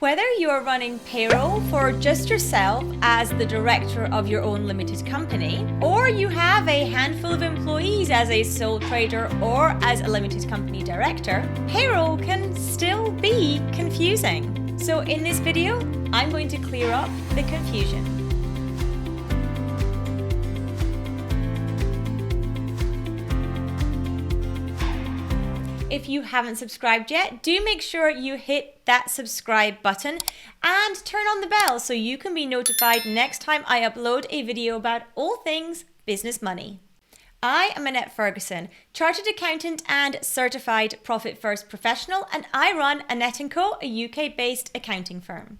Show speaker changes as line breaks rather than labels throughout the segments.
Whether you are running payroll for just yourself as the director of your own limited company, or you have a handful of employees as a sole trader or as a limited company director, payroll can still be confusing. So in this video, I'm going to clear up the confusion. If you haven't subscribed yet, do make sure you hit that subscribe button and turn on the bell so you can be notified next time I upload a video about all things business money. I am Annette Ferguson, Chartered Accountant and Certified Profit First Professional, and I run Annette Co, a UK-based accounting firm.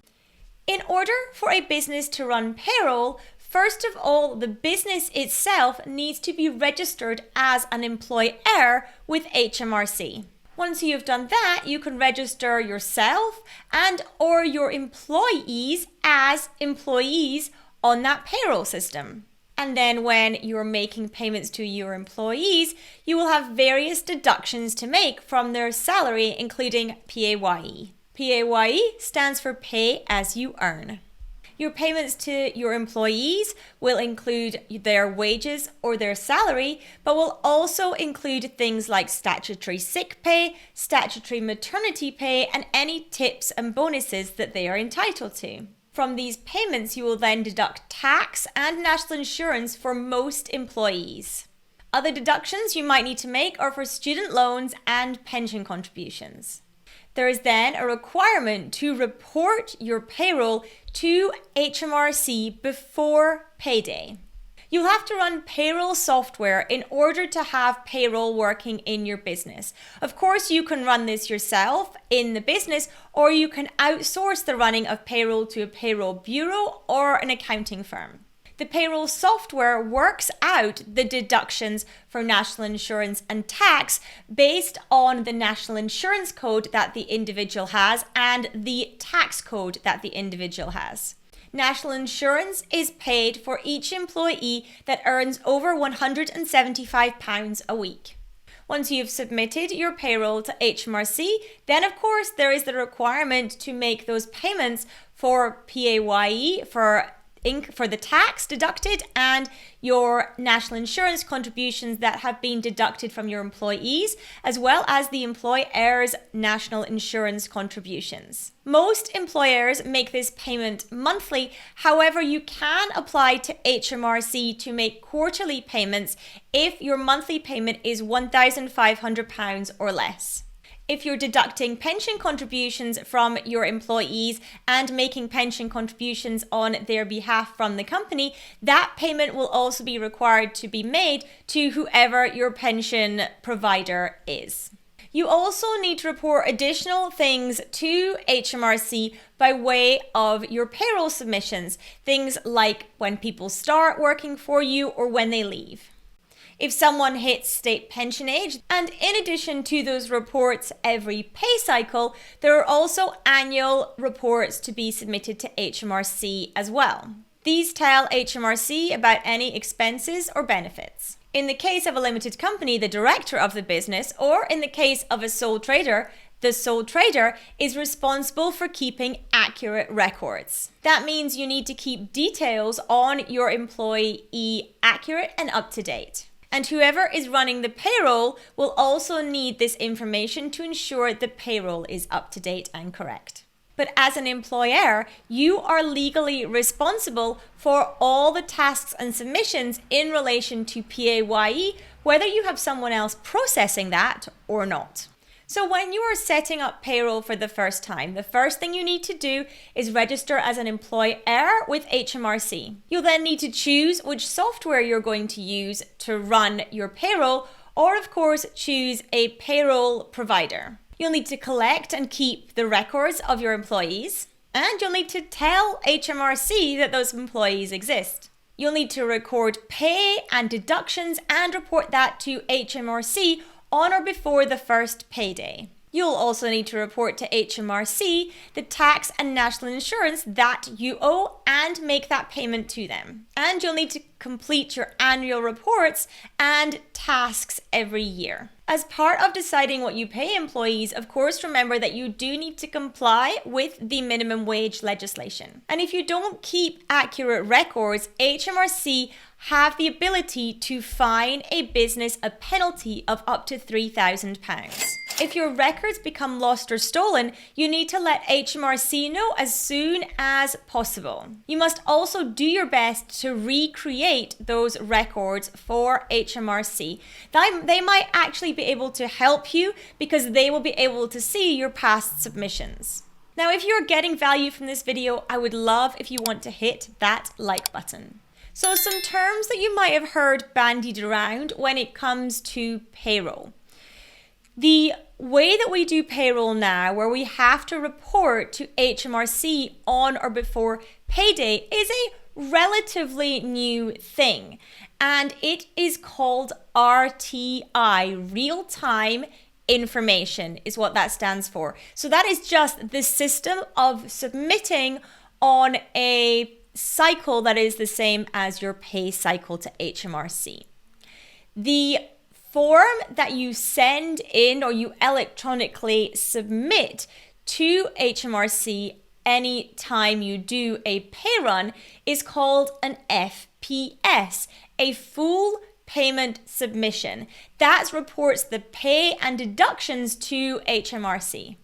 In order for a business to run payroll, first of all, the business itself needs to be registered as an employer with HMRC. Once you've done that, you can register yourself and or your employees as employees on that payroll system. And then when you're making payments to your employees, you will have various deductions to make from their salary, including PAYE. PAYE stands for Pay As You Earn. Your payments to your employees will include their wages or their salary, but will also include things like statutory sick pay, statutory maternity pay, and any tips and bonuses that they are entitled to. From these payments, you will then deduct tax and national insurance for most employees. Other deductions you might need to make are for student loans and pension contributions. There is then a requirement to report your payroll to HMRC before payday. You'll have to run payroll software in order to have payroll working in your business. Of course, you can run this yourself in the business, or you can outsource the running of payroll to a payroll bureau or an accounting firm. The payroll software works out the deductions for national insurance and tax based on the national insurance code that the individual has and the tax code that the individual has. National insurance is paid for each employee that earns over £175 a week. Once you've submitted your payroll to HMRC, then of course there is the requirement to make those payments for PAYE, for the tax deducted and your national insurance contributions that have been deducted from your employees, as well as the employer's national insurance contributions. Most employers make this payment monthly. However, you can apply to HMRC to make quarterly payments if your monthly payment is £1,500 or less. If you're deducting pension contributions from your employees and making pension contributions on their behalf from the company, that payment will also be required to be made to whoever your pension provider is. You also need to report additional things to HMRC by way of your payroll submissions, things like when people start working for you or when they leave. If someone hits state pension age, and in addition to those reports every pay cycle, there are also annual reports to be submitted to HMRC as well. These tell HMRC about any expenses or benefits. In the case of a limited company, the director of the business, or in the case of a sole trader, the sole trader is responsible for keeping accurate records. That means you need to keep details on your employee accurate and up to date. And whoever is running the payroll will also need this information to ensure the payroll is up to date and correct. But as an employer, you are legally responsible for all the tasks and submissions in relation to PAYE, whether you have someone else processing that or not. So when you are setting up payroll for the first time, the first thing you need to do is register as an employer with HMRC. You'll then need to choose which software you're going to use to run your payroll, or of course choose a payroll provider. You'll need to collect and keep the records of your employees, and you'll need to tell HMRC that those employees exist. You'll need to record pay and deductions and report that to HMRC on or before the first payday. You'll also need to report to HMRC the tax and national insurance that you owe and make that payment to them. And you'll need to complete your annual reports and tasks every year. As part of deciding what you pay employees, of course, remember that you do need to comply with the minimum wage legislation. And if you don't keep accurate records, HMRC have the ability to fine a business a penalty of up to £3,000. If your records become lost or stolen, you need to let HMRC know as soon as possible. You must also do your best to recreate those records for HMRC. They might actually be able to help you because they will be able to see your past submissions. Now, if you're getting value from this video, I would love if you want to hit that like button. So some terms that you might have heard bandied around when it comes to payroll. The way that we do payroll now, where we have to report to HMRC on or before payday, is a relatively new thing. And it is called RTI, real-time information is what that stands for. So that is just the system of submitting on a cycle that is the same as your pay cycle to HMRC. The form that you send in or you electronically submit to HMRC anytime you do a pay run is called an FPS, a full payment submission. That reports the pay and deductions to HMRC.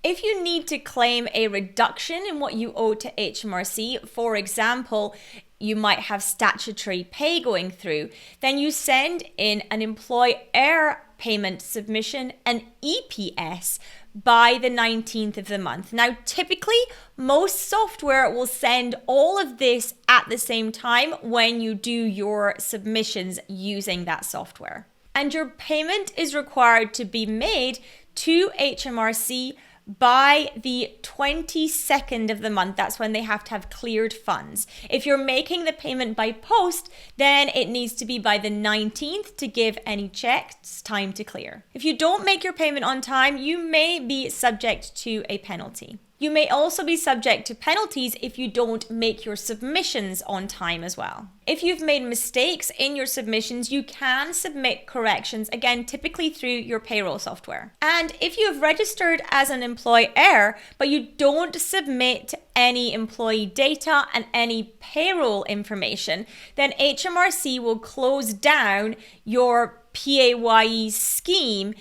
If you need to claim a reduction in what you owe to HMRC, for example, you might have statutory pay going through, then you send in an employer payment submission, an EPS, by the 19th of the month. Now, typically, most software will send all of this at the same time when you do your submissions using that software. And your payment is required to be made to HMRC by the 22nd of the month. That's when they have to have cleared funds. If you're making the payment by post, then it needs to be by the 19th to give any checks time to clear. If you don't make your payment on time, you may be subject to a penalty. You may also be subject to penalties if you don't make your submissions on time as well. If you've made mistakes in your submissions, you can submit corrections, again, typically through your payroll software. And if you have registered as an employer, but you don't submit any employee data and any payroll information, then HMRC will close down your PAYE scheme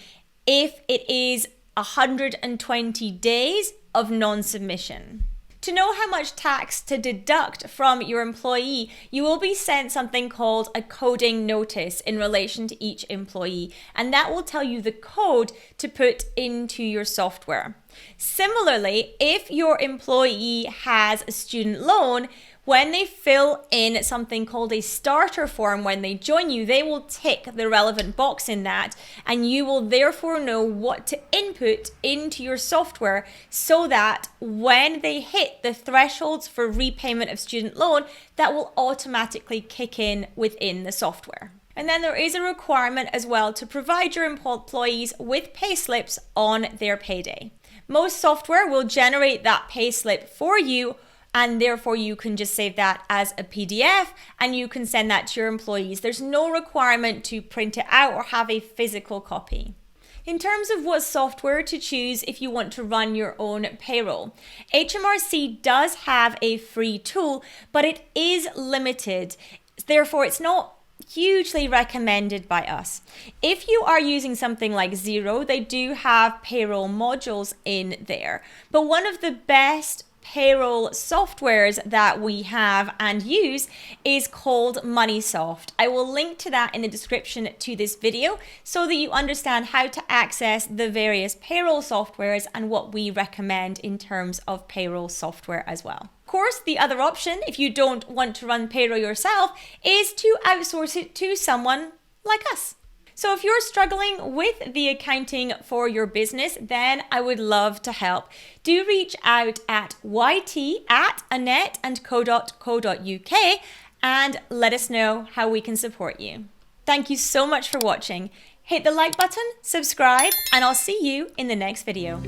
if it is 120 days of non-submission. To know how much tax to deduct from your employee, you will be sent something called a coding notice in relation to each employee, and that will tell you the code to put into your software. Similarly, if your employee has a student loan, when they fill in something called a starter form when they join you, they will tick the relevant box in that, and you will therefore know what to input into your software so that when they hit the thresholds for repayment of student loan, that will automatically kick in within the software. And then there is a requirement as well to provide your employees with payslips on their payday. Most software will generate that payslip for you, and therefore you can just save that as a PDF and you can send that to your employees. There's no requirement to print it out or have a physical copy. In terms of what software to choose if you want to run your own payroll, HMRC does have a free tool, but it is limited. Therefore, it's not hugely recommended by us. If you are using something like Xero, they do have payroll modules in there. But one of the best payroll softwares that we have and use is called MoneySoft. I will link to that in the description to this video so that you understand how to access the various payroll softwares and what we recommend in terms of payroll software as well. Of course, the other option, if you don't want to run payroll yourself, is to outsource it to someone like us. So if you're struggling with the accounting for your business, then I would love to help. Do reach out at yt@annetteandco.co.uk and let us know how we can support you. Thank you so much for watching. Hit the like button, subscribe, and I'll see you in the next video.